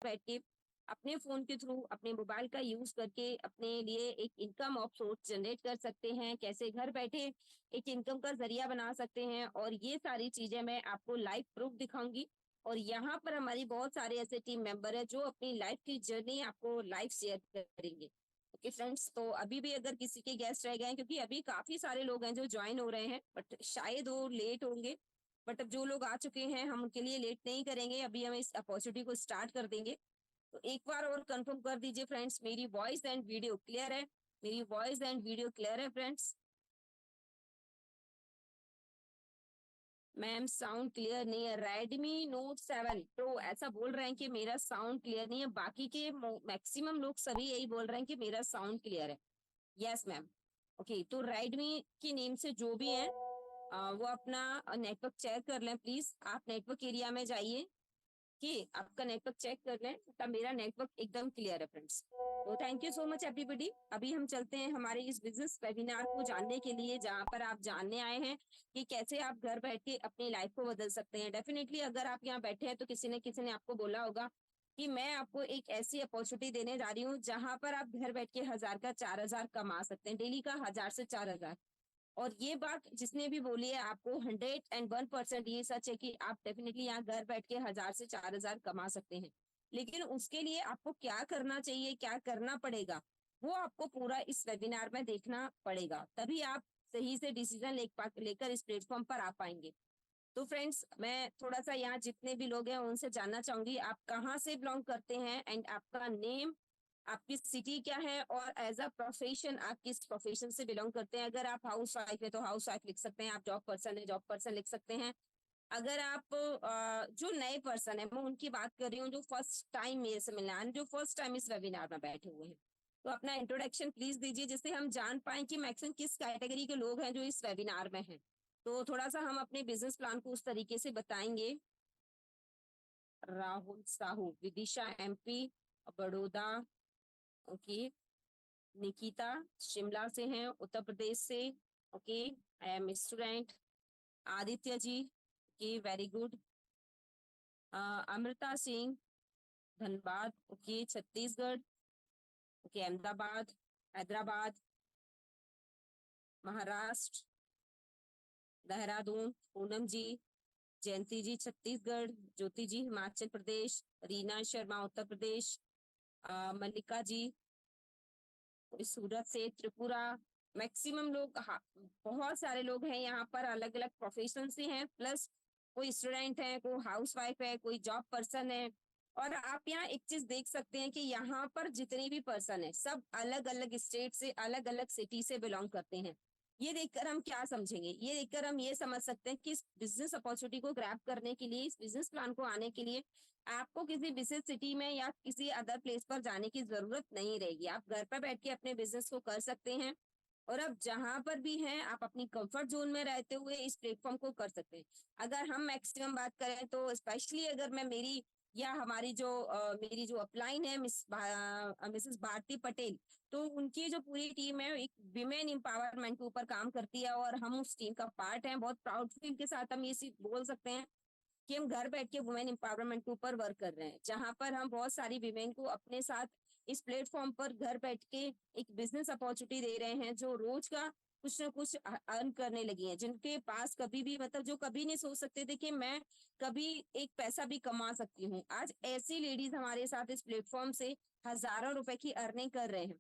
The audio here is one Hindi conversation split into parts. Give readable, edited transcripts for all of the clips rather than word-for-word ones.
बैठ के अपने फोन के थ्रू अपने मोबाइल का यूज करके अपने लिए एक इनकम ऑफ सोर्स जनरेट कर सकते हैं, कैसे घर बैठे एक इनकम का जरिया बना सकते हैं। और ये सारी चीजें मैं आपको लाइव प्रूफ दिखाऊंगी। और यहाँ पर हमारी बहुत सारे ऐसे टीम मेंबर है जो अपनी लाइफ की जर्नी आपको लाइव शेयर करेंगे। ओके फ्रेंड्स, तो अभी भी अगर किसी के गेस्ट रह गए हैं, क्योंकि अभी काफी सारे लोग हैं जो ज्वाइन हो रहे हैं, बट शायद वो लेट होंगे। बट अब जो लोग आ चुके हैं हम उनके लिए लेट नहीं करेंगे, अभी हम इस अपॉर्चुनिटी को स्टार्ट कर देंगे। तो एक बार और कंफर्म कर दीजिए फ्रेंड्स, मेरी वॉइस एंड वीडियो क्लियर है? मेरी वॉइस एंड वीडियो क्लियर है फ्रेंड्स? मैम साउंड क्लियर नहीं है। रेडमी नोट 7 प्रो ऐसा बोल रहे हैं कि मेरा साउंड क्लियर नहीं है। बाकी के मैक्सिमम लोग सभी यही बोल रहे हैं कि मेरा साउंड क्लियर है। Yes ma'am. ओके, तो रेडमी के नेम से जो भी है वो अपना नेटवर्क चेक कर लें प्लीज। आप नेटवर्क एरिया में जाइए कि आपका नेटवर्क चेक कर लें, तब मेरा नेटवर्क एकदम क्लियर है फ्रेंड्स। तो thank you so much everybody. अभी हम चलते हैं हमारे इस बिजनेस वेबिनार को जानने के लिए, जहाँ पर आप जानने आए हैं कि कैसे आप घर बैठ के अपनी लाइफ को बदल सकते हैं। डेफिनेटली अगर आप यहाँ बैठे हैं तो किसी ने आपको बोला होगा कि मैं आपको एक ऐसी अपॉर्चुनिटी देने जा रही हूँ जहां पर आप घर बैठ के 1000 का 4000 कमा सकते हैं, डेली का 1000 से 4000। और ये बात जिसने भी बोली है आपको 101% ये सच है कि आप डेफिनेटली यहाँ घर बैठ के 1000 से 4000 कमा सकते हैं। लेकिन उसके लिए आपको क्या करना चाहिए, क्या करना पड़ेगा, वो आपको पूरा इस वेबिनार में देखना पड़ेगा, तभी आप सही से डिसीजन लेकर इस प्लेटफॉर्म पर आ पाएंगे। तो फ्रेंड्स, मैं थोड़ा सा यहाँ जितने भी लोग हैं उनसे जानना चाहूंगी आप कहाँ से बिलोंग करते हैं, एंड आपका नेम, आपकी सिटी क्या है, और एज अ प्रोफेशन आप किस प्रोफेशन से बिलोंग करते हैं। अगर आप हाउस वाइफ है तो हाउस वाइफ लिख सकते हैं, आप जॉब पर्सन है जॉब पर्सन लिख सकते हैं। अगर आप जो नए पर्सन है मैं उनकी बात कर रही हूँ, जो फर्स्ट टाइम मेरे से मिलना है, जो फर्स्ट टाइम इस वेबिनार में बैठे हुए हैं, तो अपना इंट्रोडक्शन प्लीज दीजिए जिससे हम जान पाए कि मैक्सिमम किस कैटेगरी के लोग हैं जो इस वेबिनार में हैं। तो थोड़ा सा हम अपने बिजनेस प्लान को उस तरीके से बताएंगे। राहुल साहू, विदिशा एमपी, बड़ौदा। ओके। निकिता शिमला से हैं, उत्तर प्रदेश से। Okay, I am student. Aditya ji, okay very good. Amrita Singh, Dhanbad, okay Chhattisgarh. Okay, Ahmedabad, Hyderabad, Maharashtra, Dehradun. Poonam ji, Jayanti ji Chhattisgarh, Jyoti ji Himachal Pradesh, Reena Sharma Uttar Pradesh, Mallika ji Surat से, त्रिपुरा। मैक्सिमम लोग, हाँ, बहुत सारे लोग हैं यहाँ पर, अलग अलग प्रोफेशन से हैं, प्लस कोई स्टूडेंट है, कोई हाउस वाइफ है, कोई जॉब पर्सन है। और आप यहाँ एक चीज देख सकते हैं कि यहाँ पर जितने भी पर्सन है सब अलग अलग स्टेट से, अलग अलग सिटी से बिलोंग करते हैं। ये देखकर हम क्या समझेंगे, ये देखकर हम ये समझ सकते हैं कि इस बिजनेस अपॉर्चुनिटी को ग्रैब करने के लिए, इस बिजनेस प्लान को आने के लिए आपको किसी विशेष सिटी में या किसी अदर प्लेस पर जाने की जरूरत नहीं रहेगी। आप घर पर बैठ के अपने बिजनेस को कर सकते हैं। और अब जहां पर भी हैं आप अपनी कंफर्ट जोन में रहते हुए इस प्लेटफॉर्म को कर सकते हैं। अगर हम मैक्सिमम बात करें तो स्पेशली अगर मैं मेरी या हमारी जो मेरी जो अपलाइन है मिसेस भारती पटेल, तो उनकी जो पूरी टीम है एक विमेन एम्पावरमेंट के ऊपर काम करती है, और हम उस टीम का पार्ट हैं। बहुत प्राउड फील के साथ हम ये बोल सकते हैं कि हम घर बैठ के वुमेन एम्पावरमेंट के ऊपर वर्क कर रहे हैं, जहां पर हम बहुत सारी विमेन को अपने साथ इस प्लेटफॉर्म पर घर बैठ के एक बिजनेस अपॉर्चुनिटी दे रहे हैं, जो रोज का कुछ ना कुछ अर्न करने लगी हैं, जिनके पास कभी भी, मतलब जो कभी नहीं सोच सकते थे कि मैं कभी एक पैसा भी कमा सकती हूँ, आज ऐसी लेडीज हमारे साथ इस प्लेटफॉर्म से हजारों रुपए की अर्निंग कर रहे हैं।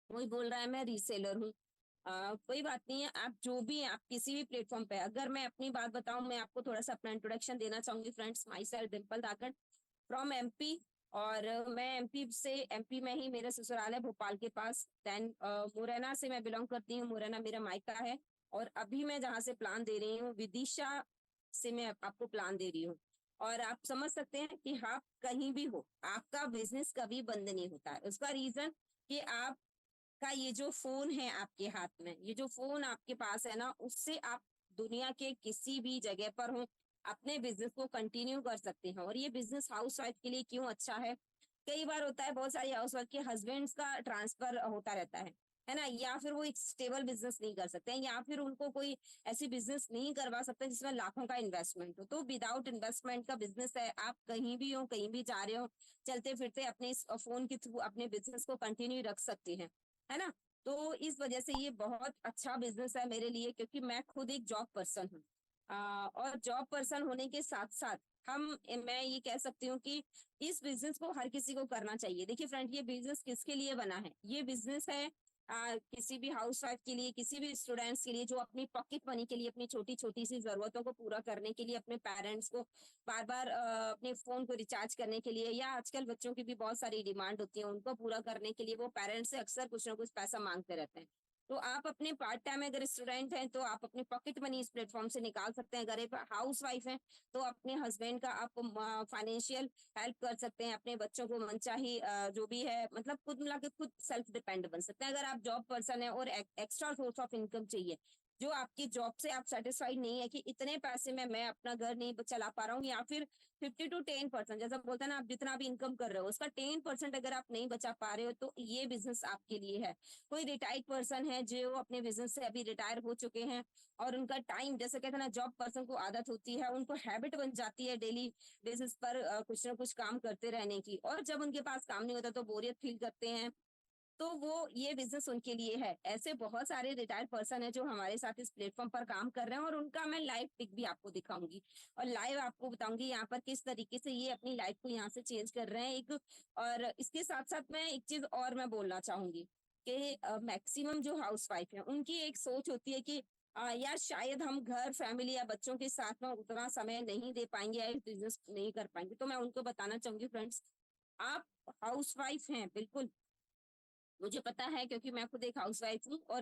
कोई बोल रहा है मैं रीसेलर हूँ, कोई बात नहीं है, आप जो भी हैं, आप किसी भी प्लेटफॉर्म पे। अगर मैं अपनी बात बताऊं, मैं आपको थोड़ा सा अपना इंट्रोडक्शन देना चाहूंगी friends. My self Dimple Dhakad from MP. और मैं एमपी में ही मेरा ससुराल है, भोपाल के पास। देन मुरैना से मैं बिलोंग करती हूँ, मुरैना मेरा मायका है। और अभी मैं जहाँ से प्लान दे रही हूँ, विदिशा से मैं आपको प्लान दे रही हूँ। और आप समझ सकते हैं कि आप कहीं भी हो, आपका बिजनेस कभी बंद नहीं होता है। उसका रीजन कि आप का ये जो फोन है आपके हाथ में, ये जो फोन आपके पास है ना, उससे आप दुनिया के किसी भी जगह पर हो अपने बिजनेस को कंटिन्यू कर सकते हैं। और ये बिजनेस हाउस वाइफ के लिए क्यों अच्छा है, कई बार होता है बहुत सारी हाउस वाइफ के हस्बैंड्स का ट्रांसफर होता रहता है, है ना, या फिर वो एक स्टेबल बिजनेस नहीं कर सकते हैं, या फिर उनको कोई ऐसी बिजनेस नहीं करवा सकते जिसमें लाखों का इन्वेस्टमेंट हो। तो विदाउट इन्वेस्टमेंट का बिजनेस है, आप कहीं भी हो, कहीं भी जा रहे हो, चलते फिरते अपने फोन के थ्रू अपने बिजनेस को कंटिन्यू रख सकते हैं, है ना। तो इस वजह से ये बहुत अच्छा बिजनेस है मेरे लिए, क्योंकि मैं खुद एक जॉब पर्सन हूँ। और जॉब पर्सन होने के साथ साथ हम मैं ये कह सकती हूँ कि इस बिजनेस को हर किसी को करना चाहिए। देखिए फ्रेंड, ये बिजनेस किसके लिए बना है? ये बिजनेस है किसी भी हाउसवाइफ के लिए, किसी भी स्टूडेंट्स के लिए जो अपनी पॉकेट मनी के लिए, अपनी छोटी छोटी सी जरूरतों को पूरा करने के लिए, अपने पेरेंट्स को बार बार अपने फोन को रिचार्ज करने के लिए, या आजकल बच्चों की भी बहुत सारी डिमांड होती है, उनको पूरा करने के लिए वो पेरेंट्स से अक्सर कुछ ना कुछ पैसा मांगते रहते हैं। तो आप अपने पार्ट टाइम अगर स्टूडेंट हैं तो आप अपने पॉकेट मनी इस प्लेटफॉर्म से निकाल सकते हैं। अगर एक हाउस वाइफ है तो अपने हस्बैंड का आप फाइनेंशियल हेल्प कर सकते हैं, अपने बच्चों को मनचाही जो भी है, मतलब खुद मिला के खुद सेल्फ डिपेंड बन सकते हैं। अगर आप जॉब पर्सन है और एक्स्ट्रा सोर्स ऑफ इनकम चाहिए, जो आपकी जॉब से आप सेटिस्फाइड नहीं है कि इतने पैसे में मैं अपना घर नहीं चला पा रहा हूँ, या फिर 50 to 10%, जैसा बोलते हैं ना, आप जितना भी इनकम कर रहे हो उसका 10% अगर आप नहीं बचा पा रहे हो, तो ये बिजनेस आपके लिए है। कोई रिटायर्ड पर्सन है जो अपने बिजनेस से अभी रिटायर हो चुके हैं, और उनका टाइम, जैसे कहते हैं ना, जॉब पर्सन को आदत होती है, उनको हैबिट बन जाती है डेली बेसिस पर कुछ ना कुछ काम करते रहने की, और जब उनके पास काम नहीं होता तो बोरियत फील करते हैं, तो वो ये बिजनेस उनके लिए है। ऐसे बहुत सारे रिटायर्ड पर्सन है जो हमारे साथ इस प्लेटफॉर्म पर काम कर रहे हैं, और उनका मैं लाइव पिक भी आपको दिखाऊंगी, और लाइव आपको बताऊंगी यहाँ पर किस तरीके से ये अपनी लाइफ को यहाँ से चेंज कर रहे हैं एक। और इसके साथ साथ मैं एक चीज और मैं बोलना चाहूंगी कि मैक्सिमम जो हाउस वाइफ है उनकी एक सोच होती है कि यार शायद हम घर, फैमिली या बच्चों के साथ में उतना समय नहीं दे पाएंगे या बिजनेस नहीं कर पाएंगे। तो मैं उनको बताना चाहूंगी फ्रेंड्स, आप हाउस वाइफ हैं बिल्कुल, मुझे पता है क्योंकि मैं खुद एक हाउसवाइफ हूँ, और